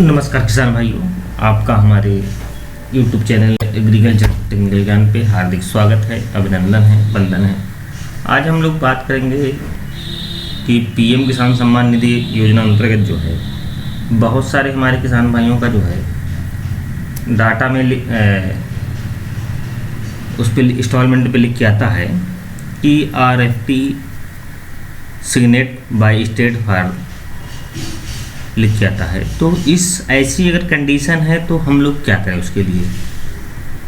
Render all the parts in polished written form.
नमस्कार किसान भाइयों, आपका हमारे YouTube चैनल एग्रीकल्चर टेक्निकल ज्ञान पे हार्दिक स्वागत है, अभिनंदन है, वंदन है। आज हम लोग बात करेंगे कि पीएम किसान सम्मान निधि योजना अंतर्गत जो है बहुत सारे हमारे किसान भाइयों का जो है डाटा में उस पर इंस्टॉलमेंट पे लिख के आता है कि RFP signet by state for लिख के आता है। तो इस ऐसी अगर कंडीशन है तो हम लोग क्या करें उसके लिए,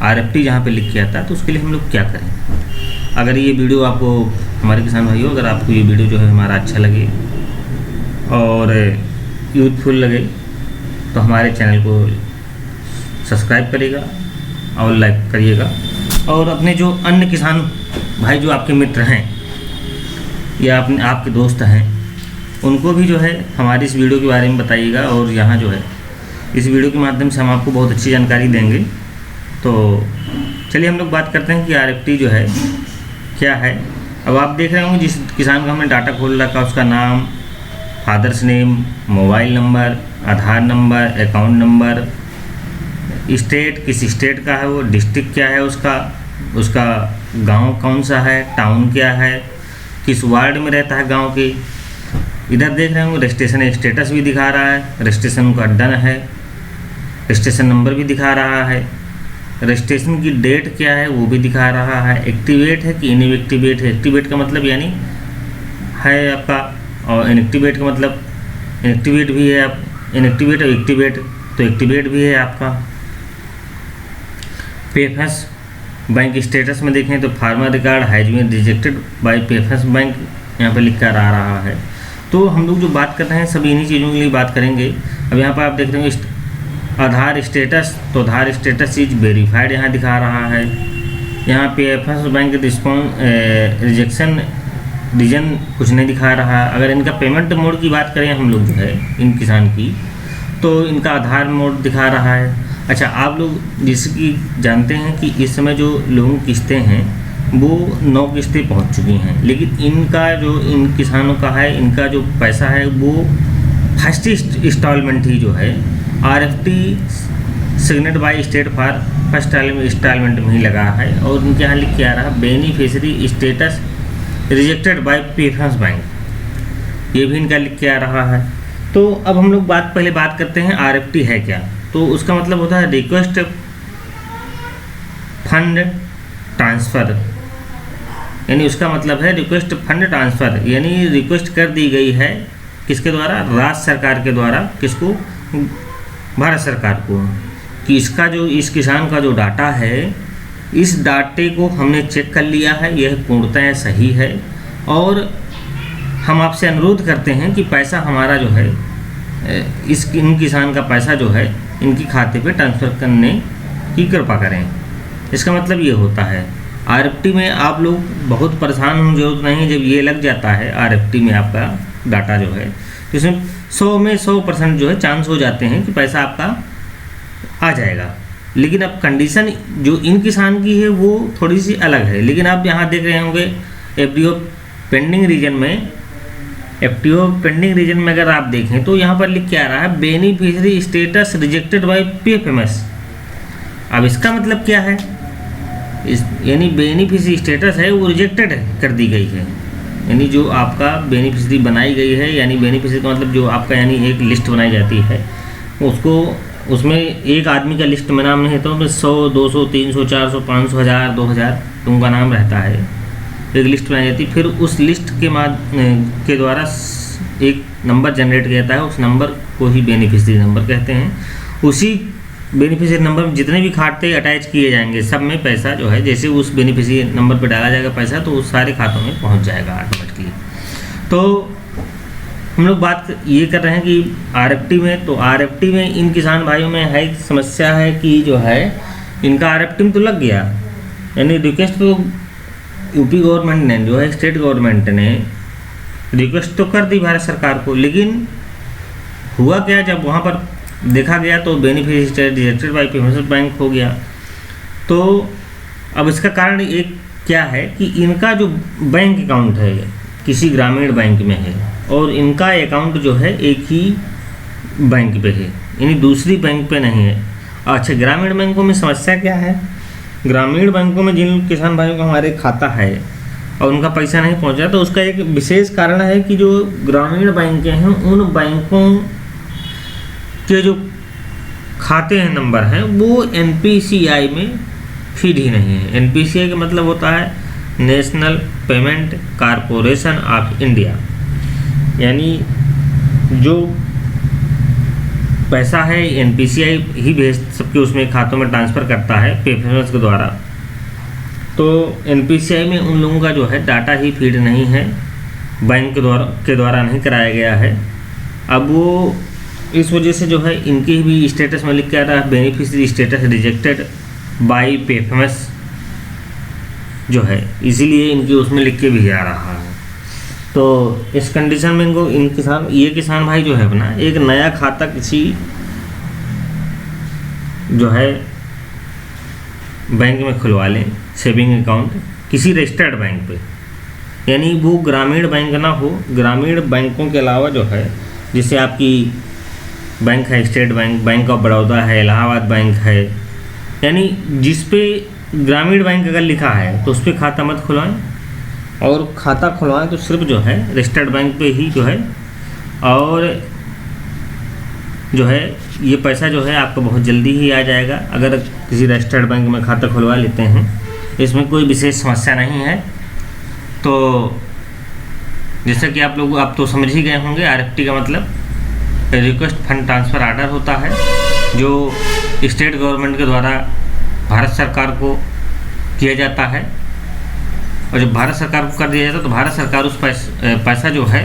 RFP जहाँ पे लिख के आता है तो उसके लिए हम लोग क्या करें। अगर ये वीडियो आपको हमारे किसान भाइयों, अगर आपको ये वीडियो जो है हमारा अच्छा लगे और यूथफुल लगे तो हमारे चैनल को सब्सक्राइब करिएगा और लाइक करिएगा, और अपने जो अन्य किसान भाई जो आपके मित्र हैं या अपने आपके दोस्त हैं उनको भी जो है हमारी इस वीडियो के बारे में बताइएगा। और यहाँ जो है इस वीडियो के माध्यम से हम आपको बहुत अच्छी जानकारी देंगे। तो चलिए हम लोग बात करते हैं कि RFP जो है क्या है। अब आप देख रहे होंगे जिस किसान का हमने डाटा खोल रखा उसका नाम, फादर्स नेम, मोबाइल नंबर, आधार नंबर, अकाउंट नंबर, स्टेट किस स्टेट का है वो, डिस्ट्रिक्ट क्या है उसका गांव कौन सा है, टाउन क्या है, किस वार्ड में रहता है गांव के। इधर देख रहे होंगे रजिस्ट्रेशन स्टेटस भी दिखा रहा है, रजिस्ट्रेशन का डन है, रजिस्ट्रेशन नंबर भी दिखा रहा है, रजिस्ट्रेशन की डेट क्या है वो भी दिखा रहा है, एक्टिवेट है कि इनएक्टिवेट है। एक्टिवेट का मतलब यानी है आपका, और इनएक्टिवेट का मतलब इनएक्टिवेट भी है, आप इनएक्टिवेट और एक्टिवेट, तो एक्टिवेट भी है आपका। पेफेंस बैंक स्टेटस में देखें तो farmer record has been rejected by PFMS bank यहाँ पर लिख कर आ रहा है। तो हम लोग जो बात कर रहे हैं सब इन्हीं चीज़ों के लिए बात करेंगे। अब यहाँ पर आप देख रहे हैं आधार स्टेटस, तो आधार स्टेटस इज वेरीफाइड यहाँ दिखा रहा है। यहाँ पे पेफेंस बैंक रिजेक्शन रीजन कुछ नहीं दिखा रहा है। अगर इनका पेमेंट मोड की बात करें हम लोग जो है इन किसान की, तो इनका आधार मोड दिखा रहा है। अच्छा, आप लोग जैसे कि जानते हैं कि इस समय जो लोगों की किस्तें हैं वो 9 किस्तें पहुंच चुकी हैं, लेकिन इनका जो इन किसानों का है इनका जो पैसा है वो फर्स्ट इंस्टॉलमेंट ही जो है RFP signet by state for first instalment में ही लगा है। और इनके यहाँ लिख के आ रहा है beneficiary status rejected by PFMS bank, ये भी इनका लिख के आ रहा है। तो अब हम लोग पहले बात करते हैं RFP है क्या। तो उसका मतलब होता है रिक्वेस्ट फंड ट्रांसफ़र, यानी उसका मतलब है रिक्वेस्ट फंड ट्रांसफ़र, यानी रिक्वेस्ट कर दी गई है किसके द्वारा, राज्य सरकार के द्वारा, किसको, भारत सरकार को, कि इसका जो इस किसान का जो डाटा है इस डाटे को हमने चेक कर लिया है, यह पूर्णतः सही है और हम आपसे अनुरोध करते हैं कि पैसा हमारा जो है इन किसान का पैसा जो है इनकी खाते पे ट्रांसफ़र करने की कृपा करें। इसका मतलब ये होता है। RFP में आप लोग बहुत परेशान होने की जरूरत नहीं, जब ये लग जाता है RFP में आपका डाटा जो है तो इसमें 100 में 100% जो है चांस हो जाते हैं कि पैसा आपका आ जाएगा। लेकिन अब कंडीशन जो इन किसान की है वो थोड़ी सी अलग है। लेकिन आप यहाँ देख रहे होंगे FDO पेंडिंग रीजन में अगर आप देखें तो यहाँ पर लिख के आ रहा है beneficiary status rejected bye PFMS। अब इसका मतलब क्या है, यानी बेनिफिशियरी स्टेटस है वो रिजेक्टेड कर दी गई है, यानी जो आपका बेनिफिशियरी बनाई गई है, यानी बेनिफिशियरी का मतलब जो आपका यानी एक लिस्ट बनाई जाती है उसको, उसमें एक आदमी का लिस्ट में नाम नहीं रहता, उसमें 100, 200, 300, 400, 500, 1000, 2000 उनका नाम रहता है, एक लिस्ट बनाई जाती है। फिर उस लिस्ट के द्वारा एक नंबर जनरेट किया जाता है, उस नंबर को ही बेनिफिशियरी नंबर कहते हैं। उसी बेनिफिशियरी नंबर में जितने भी खाते अटैच किए जाएंगे सब में पैसा जो है, जैसे उस बेनिफिशियरी नंबर पर डाला जाएगा पैसा तो उस सारे खातों में पहुंच जाएगा ऑटोमेटिकली। तो हम लोग बात ये कर रहे हैं कि RFP में, तो RFP में इन किसान भाइयों में है समस्या है कि जो है इनका RFP में तो लग गया, यानी रिक्वेस्ट तो यूपी गवर्नमेंट ने जो है स्टेट गवर्नमेंट ने रिक्वेस्ट तो कर दी भारत सरकार को, लेकिन हुआ क्या, जब वहाँ पर देखा गया तो beneficiary rejected by PFMS bank हो गया। तो अब इसका कारण एक क्या है कि इनका जो बैंक अकाउंट है किसी ग्रामीण बैंक में है और इनका अकाउंट जो है एक ही बैंक पे है, यानी दूसरी बैंक पे नहीं है। अच्छा, ग्रामीण बैंकों में समस्या क्या है? ग्रामीण बैंकों में जिन किसान भाइयों का हमारे खाता है और उनका पैसा नहीं पहुंचा, तो उसका एक विशेष कारण है कि जो ग्रामीण बैंकें हैं उन बैंकों के जो खाते हैं नंबर हैं वो NPCI में फीड ही नहीं है। NPCI का मतलब होता है national payment corporation of India, यानी जो पैसा है NPCI ही भेज सबके उसमें खातों में ट्रांसफ़र करता है पेमेंट्स के द्वारा। तो NPCI में उन लोगों का जो है डाटा ही फीड नहीं है, बैंक के द्वारा नहीं कराया गया है। अब वो इस वजह से जो है इनके भी स्टेटस में लिख के आ रहा है beneficiary status rejected by PFMS जो है, इसीलिए इनके उसमें लिख के भी आ रहा है। तो इस कंडीशन में इनको ये किसान भाई जो है अपना एक नया खाता किसी जो है बैंक में खुलवा लें, सेविंग अकाउंट किसी रजिस्टर्ड बैंक पे, यानी वो ग्रामीण बैंक ना हो। ग्रामीण बैंकों के अलावा जो है जैसे आपकी बैंक है state bank, bank of Baroda है, इलाहाबाद बैंक है, यानी जिस पे ग्रामीण बैंक अगर लिखा है तो उस पर खाता मत खुलवाएं, और खाता खुलवाएं तो सिर्फ जो है रजिस्टर्ड बैंक पे ही जो है, और जो है ये पैसा जो है आपको बहुत जल्दी ही आ जाएगा अगर किसी रजिस्टर्ड बैंक में खाता खुलवा लेते हैं। इसमें कोई विशेष समस्या नहीं है। तो जैसा कि आप तो समझ ही गए होंगे, RFT का मतलब रिक्वेस्ट फंड ट्रांसफ़र आर्डर होता है, जो स्टेट गवर्नमेंट के द्वारा भारत सरकार को किया जाता है, और जब भारत सरकार को कर दिया जाता है तो भारत सरकार उस पैसा जो है